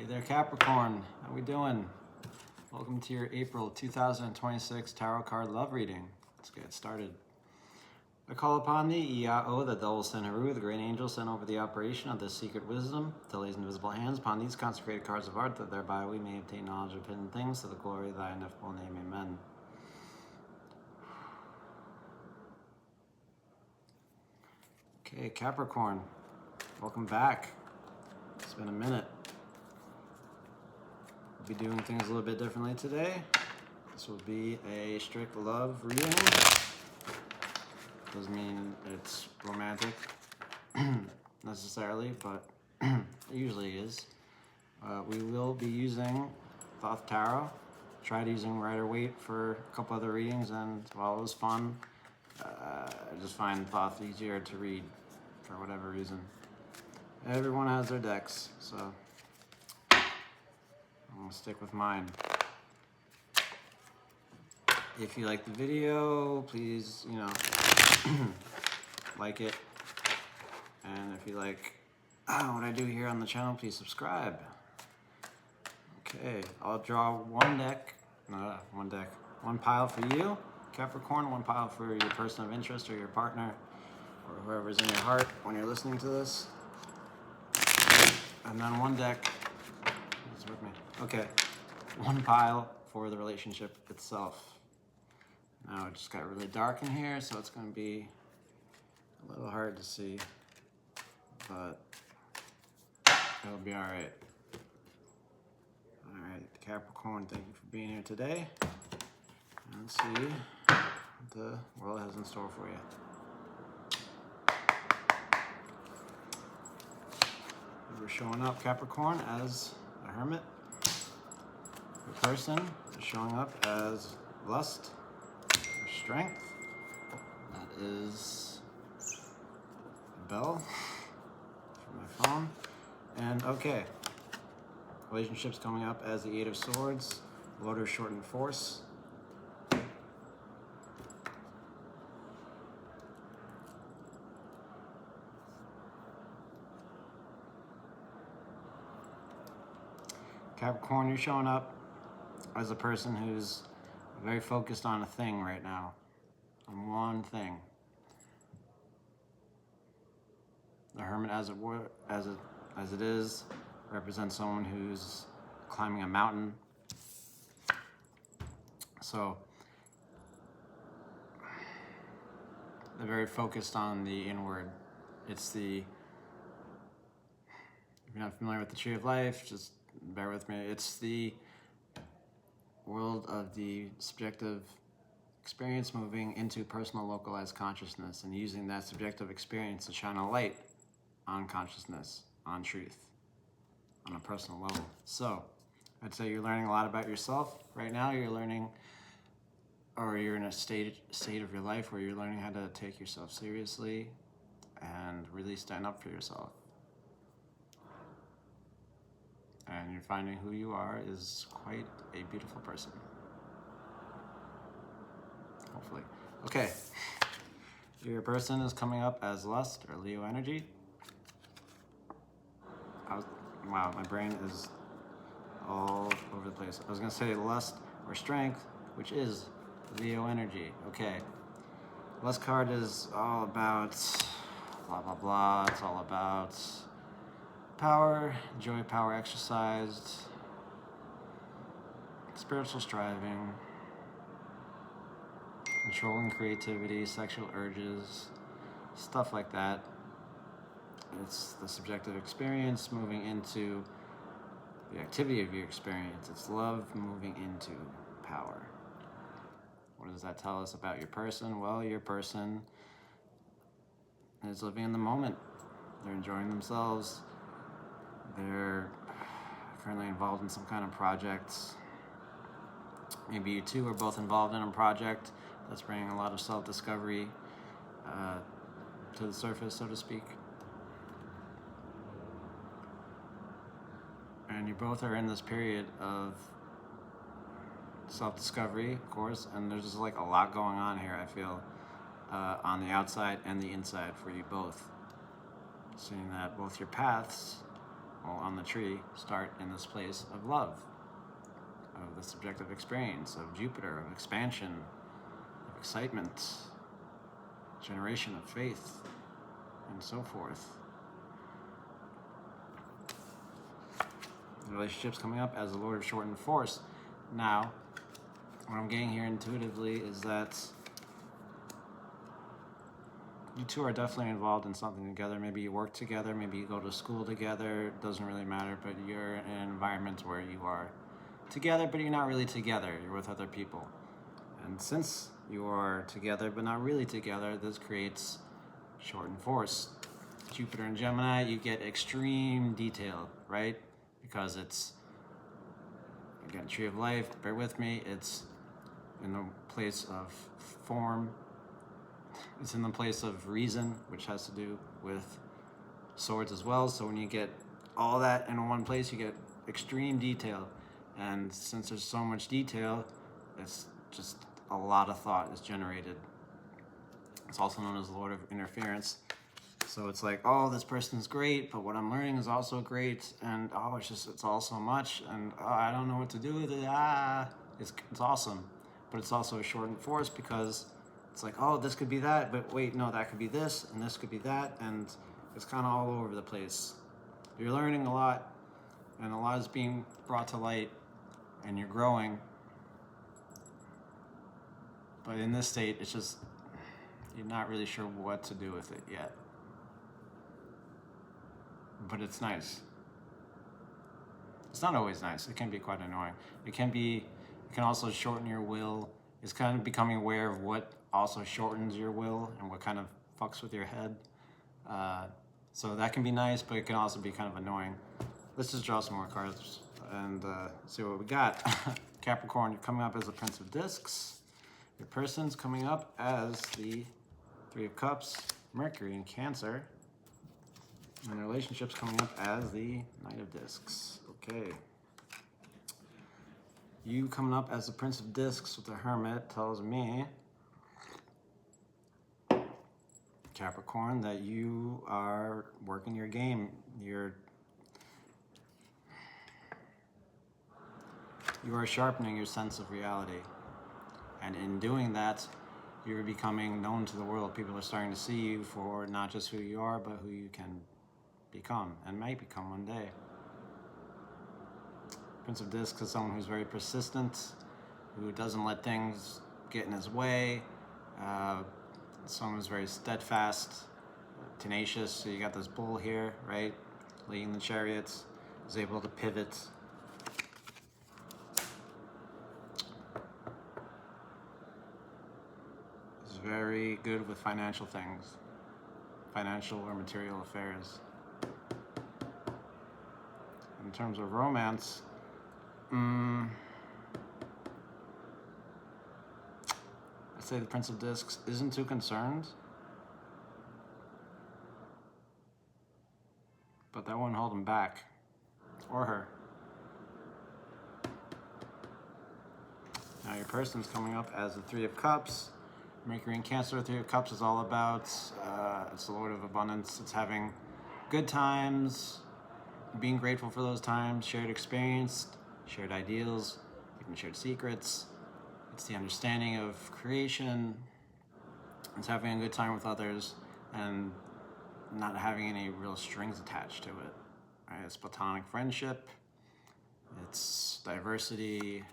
Hey there, Capricorn. How we doing? Welcome to your April 2026 Tarot Card Love Reading. Let's get started. I call upon thee, Iao, the double Sen Haru, the great angel sent over the operation of this secret wisdom, to lay his invisible hands upon these consecrated cards of art, that thereby we may obtain knowledge of hidden things to the glory of thy ineffable name. Amen. Okay, Capricorn, welcome back. It's been a minute. We'll be doing things a little bit differently today. This will be a strict love reading. Doesn't mean it's romantic necessarily, but it usually is. We will be using Thoth Tarot. Tried using Rider-Waite for a couple other readings, and while it was fun, I just find Thoth easier to read for whatever reason. Everyone has their decks, so I'm gonna stick with mine. If you like the video, please, like it. And if you like what I do here on the channel, please subscribe. Okay, I'll draw one pile for you, Capricorn, one pile for your person of interest or your partner, or whoever's in your heart when you're listening to this. And then one deck, who's with me? Okay, one pile for the relationship itself. Now it just got really dark in here, so it's going to be a little hard to see, but it'll be all right. All right, Capricorn, thank you for being here today. Let's see what the world has in store for you. We're showing up, Capricorn, as a hermit. Your person is showing up as lust or strength. That is a bell for my phone. And okay, relationships coming up as the Eight of Swords, Loader shortened force. Capricorn, you're showing up as a person who's very focused on a thing right now, on one thing. The Hermit, as it is, represents someone who's climbing a mountain. So they're very focused on the inward. If you're not familiar with the Tree of Life, just bear with me. It's the world of the subjective experience moving into personal localized consciousness and using that subjective experience to shine a light on consciousness, on truth, on a personal level. So I'd say you're learning a lot about yourself. Right now you're learning, or you're in a state of your life where you're learning how to take yourself seriously and really stand up for yourself. And you're finding who you are is quite a beautiful person. Hopefully. Okay. Your person is coming up as lust or Leo energy. Wow, my brain is all over the place. I was going to say lust or strength, which is Leo energy. Okay. Lust card is all about blah, blah, blah. It's all about power, joy, power exercised, spiritual striving, controlling creativity, sexual urges, stuff like that. It's the subjective experience moving into the activity of your experience. It's love moving into power. What does that tell us about your person? Well, your person is living in the moment. They're enjoying themselves. They're currently involved in some kind of project. Maybe you two are both involved in a project that's bringing a lot of self-discovery to the surface, so to speak. And you both are in this period of self-discovery, of course, and there's just like a lot going on here, I feel, on the outside and the inside for you both. Seeing that both your paths on the tree start in this place of love, of the subjective experience, of Jupiter, of expansion, of excitement, generation of faith, and so forth. The relationship's coming up as the Lord of Shortened Force. Now, what I'm getting here intuitively is that you two are definitely involved in something together. Maybe you work together, maybe you go to school together, it doesn't really matter, but you're in an environment where you are together, but you're not really together, you're with other people. And since you are together, but not really together, this creates shortened force. Jupiter and Gemini, you get extreme detail, right? Because it's, again, Tree of Life, bear with me, it's in the place of form, it's in the place of reason, which has to do with swords as well. So when you get all that in one place, you get extreme detail. And since there's so much detail, it's just a lot of thought is generated. It's also known as the Lord of Interference. So it's like, oh, this person's great, but what I'm learning is also great. And oh, it's all so much. And oh, I don't know what to do with it. It's awesome. But it's also a shortened force because it's like, oh, this could be that, but wait, no, that could be this, and this could be that, and it's kind of all over the place. You're learning a lot, and a lot is being brought to light, and you're growing. But in this state, it's just, you're not really sure what to do with it yet. But it's nice. It's not always nice. It can be quite annoying. It can also shorten your will. It's kind of becoming aware of what also shortens your will and what kind of fucks with your head. So that can be nice, but it can also be kind of annoying. Let's just draw some more cards and see what we got. Capricorn, you're coming up as the Prince of Discs. Your person's coming up as the Three of Cups, Mercury in Cancer. And the relationship's coming up as the Knight of Discs. Okay. You coming up as the Prince of Discs with the Hermit tells me, Capricorn, that you are working your game. You are sharpening your sense of reality. And in doing that, you're becoming known to the world. People are starting to see you for not just who you are, but who you can become and might become one day. Prince of Discs is someone who's very persistent, who doesn't let things get in his way, someone who's very steadfast, tenacious. So you got this bull here, right, leading the chariots, is able to pivot. Is very good with financial things, financial or material affairs. In terms of romance, I'd say the Prince of Discs isn't too concerned, but that won't hold him back, or her. Now your person's coming up as the Three of Cups. Mercury in Cancer, Three of Cups is all about, it's the Lord of Abundance. It's having good times, being grateful for those times, shared experience, shared ideals, even shared secrets. It's the understanding of creation. It's having a good time with others and not having any real strings attached to it. Right? It's platonic friendship. It's diversity,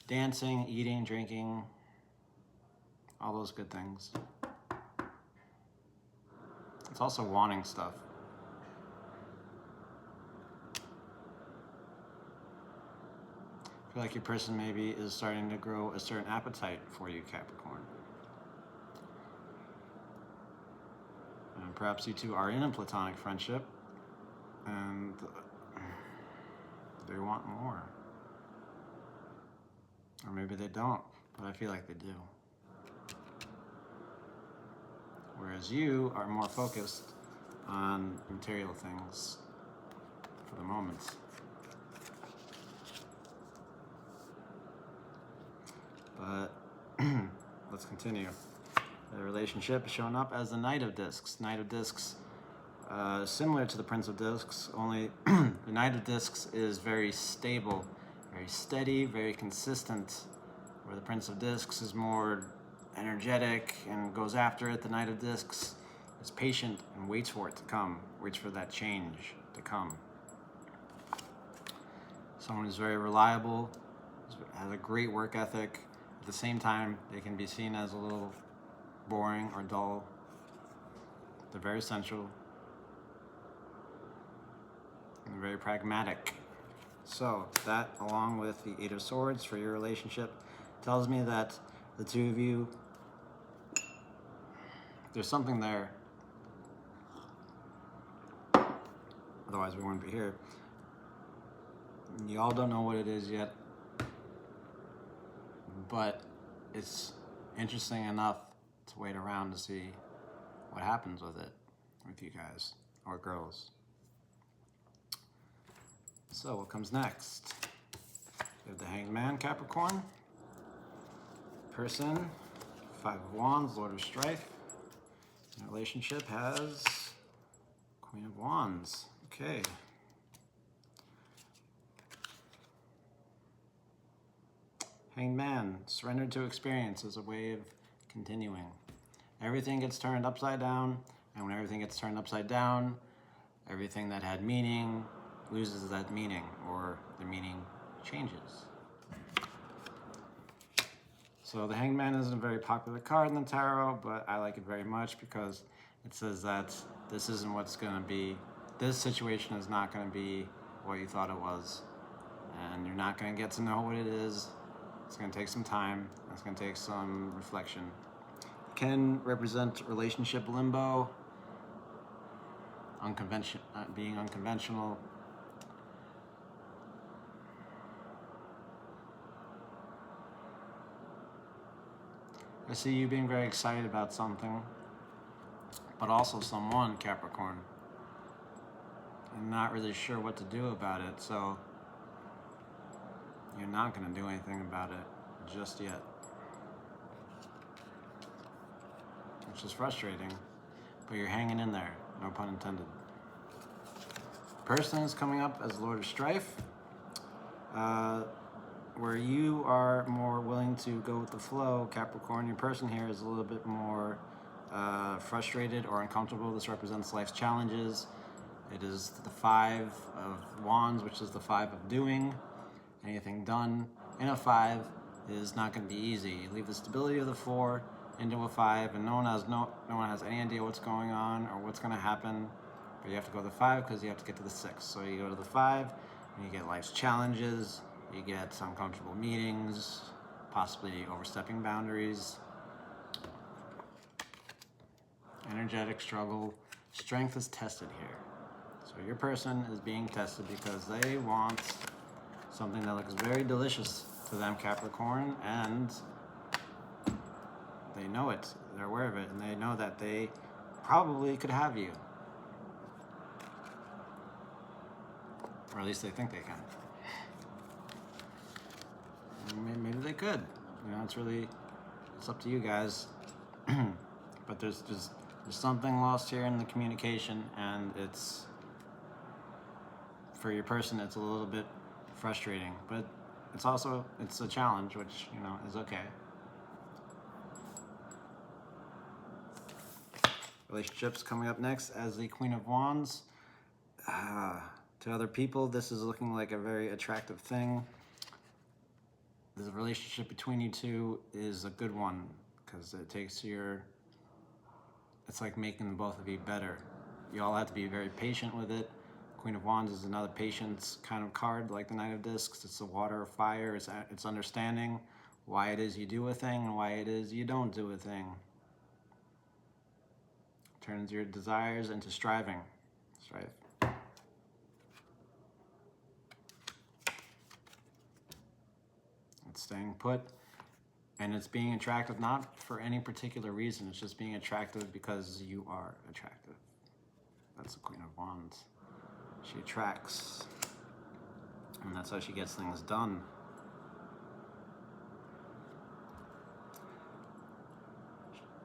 dancing, eating, drinking, all those good things. It's also wanting stuff. I feel like your person maybe is starting to grow a certain appetite for you, Capricorn. And perhaps you two are in a platonic friendship and they want more. Or maybe they don't, but I feel like they do. Whereas you are more focused on material things for the moment. But let's continue. The relationship is showing up as the Knight of Discs. Knight of Discs similar to the Prince of Discs, only the Knight of Discs is very stable, very steady, very consistent, where the Prince of Discs is more energetic and goes after it. The Knight of Discs is patient and waits for it to come, waits for that change to come. Someone who's very reliable, has a great work ethic. At the same time, they can be seen as a little boring or dull. They're very essential and very pragmatic. So that, along with the Eight of Swords for your relationship, tells me that the two of you, there's something there. Otherwise we wouldn't be here. You all don't know what it is yet, but it's interesting enough to wait around to see what happens with it, with you guys, or girls. So what comes next? We have the Hanged Man, Capricorn. Person, Five of Wands, Lord of Strife. And relationship has Queen of Wands. Okay. Hanged Man, surrendered to experience as a way of continuing. Everything gets turned upside down, and when everything gets turned upside down, everything that had meaning loses that meaning, or the meaning changes. So the Hanged Man isn't a very popular card in the tarot, but I like it very much because it says that this isn't what's going to be, this situation is not going to be what you thought it was, and you're not going to get to know what it is. It's going to take some time. It's going to take some reflection. It can represent relationship limbo, being unconventional. I see you being very excited about something, but also someone, Capricorn, and not really sure what to do about it, so you're not going to do anything about it just yet, which is frustrating, but you're hanging in there, no pun intended. Person is coming up as Lord of Strife, where you are more willing to go with the flow. Capricorn, your person here is a little bit more frustrated or uncomfortable. This represents life's challenges. It is the Five of Wands, which is the five of doing. Anything done in a five is not going to be easy. You leave the stability of the four into a five, and no one has any idea what's going on or what's going to happen. But you have to go to the five because you have to get to the six. So you go to the five, and you get life's challenges. You get uncomfortable meetings, possibly overstepping boundaries, energetic struggle. Strength is tested here. So your person is being tested because they want something that looks very delicious to them, Capricorn, and they know it. They're aware of it, and they know that they probably could have you. Or at least they think they can. Maybe they could. You know, it's up to you guys. But there's something lost here in the communication, and it's, for your person, it's a little bit frustrating, but it's a challenge, which, you know, is okay. Relationships coming up next as the Queen of Wands. To other people, this is looking like a very attractive thing. The relationship between you two is a good one because it takes it's like making the both of you better. You all have to be very patient with it. Queen of Wands is another patience kind of card, like the Knight of Discs. It's the water of fire. It's understanding why it is you do a thing and why it is you don't do a thing. Turns your desires into striving. Strife. It's staying put, and it's being attractive not for any particular reason. It's just being attractive because you are attractive. That's the Queen of Wands. She attracts, and that's how she gets things done.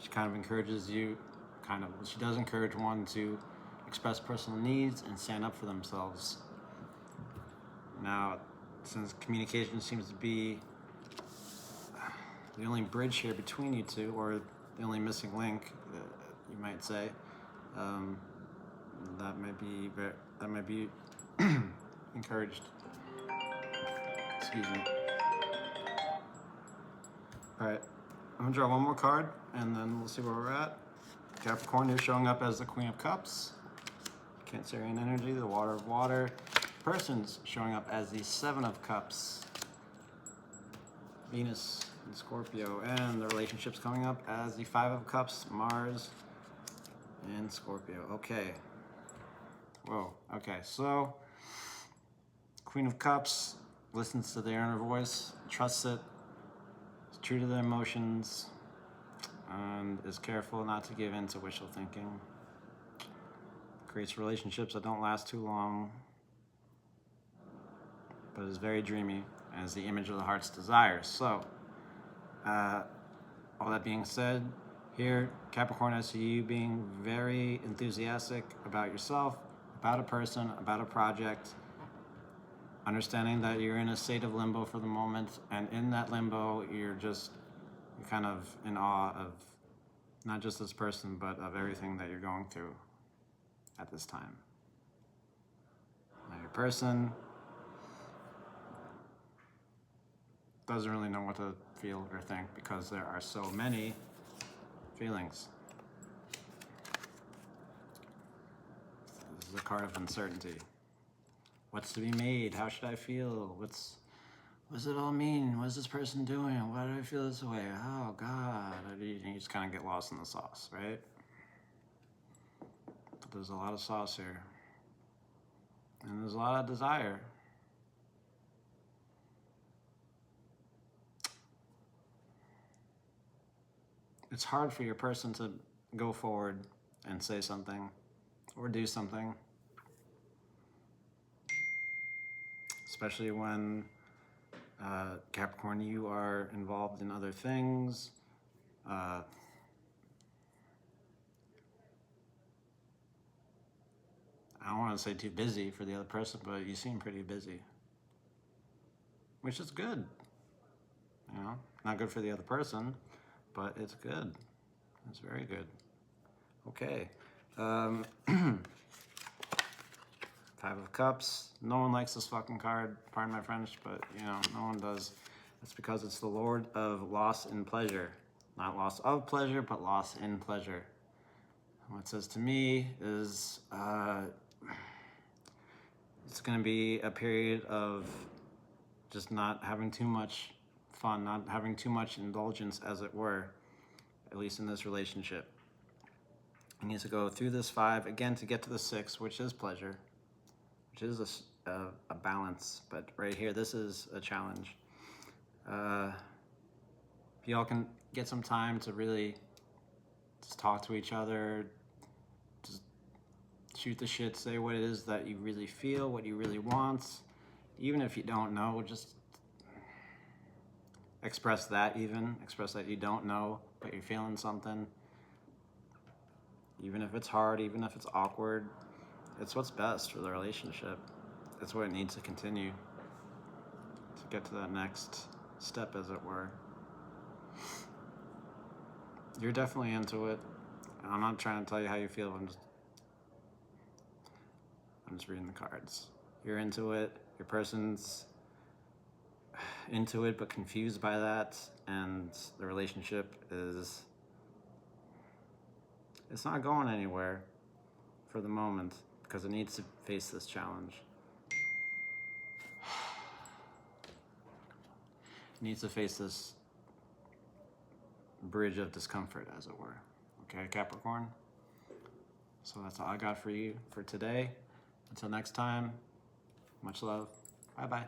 She kind of encourages you, she does encourage one to express personal needs, and stand up for themselves. Now, since communication seems to be the only bridge here between you two, or the only missing link, you might say, that might be encouraged. Excuse me. All right, I'm gonna draw one more card, and then we'll see where we're at. Capricorn, you're showing up as the Queen of Cups. Cancerian energy, the Water of Water. Person's showing up as the Seven of Cups. Venus and Scorpio, and the relationship's coming up as the Five of Cups, Mars and Scorpio. Okay. Whoa. Okay, so Queen of Cups listens to their inner voice, trusts it, is true to their emotions, and is careful not to give in to wishful thinking. Creates relationships that don't last too long, but is very dreamy and is the image of the heart's desires. So, all that being said, here, Capricorn, I see you being very enthusiastic about yourself, about a person, about a project, understanding that you're in a state of limbo for the moment, and in that limbo, you're kind of in awe of not just this person, but of everything that you're going through at this time. Now, your person doesn't really know what to feel or think because there are so many feelings. This is a card of uncertainty. What's to be made? How should I feel? What's it all mean? What's this person doing? Why do I feel this way? Oh God. You just kind of get lost in the sauce, right? But there's a lot of sauce here. And there's a lot of desire. It's hard for your person to go forward and say something or do something, especially when Capricorn, you are involved in other things. I don't want to say too busy for the other person, but you seem pretty busy, which is good. You know, not good for the other person, but it's good. It's very good. Okay. Five of Cups. No one likes this fucking card. Pardon my French, but you know, no one does. That's because it's the Lord of loss in pleasure. Not loss of pleasure, but loss in pleasure. And what it says to me is it's going to be a period of just not having too much fun, not having too much indulgence, as it were, at least in this relationship. He needs to go through this five again to get to the six, which is pleasure, which is a balance. But right here, this is a challenge. If y'all can get some time to really just talk to each other, just shoot the shit, say what it is that you really feel, what you really want. Even if you don't know, just express that you don't know, but you're feeling something. Even if it's hard, even if it's awkward, it's what's best for the relationship. It's what it needs to continue to get to that next step, as it were. You're definitely into it. I'm not trying to tell you how you feel. I'm just reading the cards. You're into it. Your person's into it, but confused by that, and the relationship it's not going anywhere for the moment because it needs to face this challenge. It needs to face this bridge of discomfort, as it were. Okay, Capricorn? So that's all I got for you for today. Until next time, much love. Bye-bye.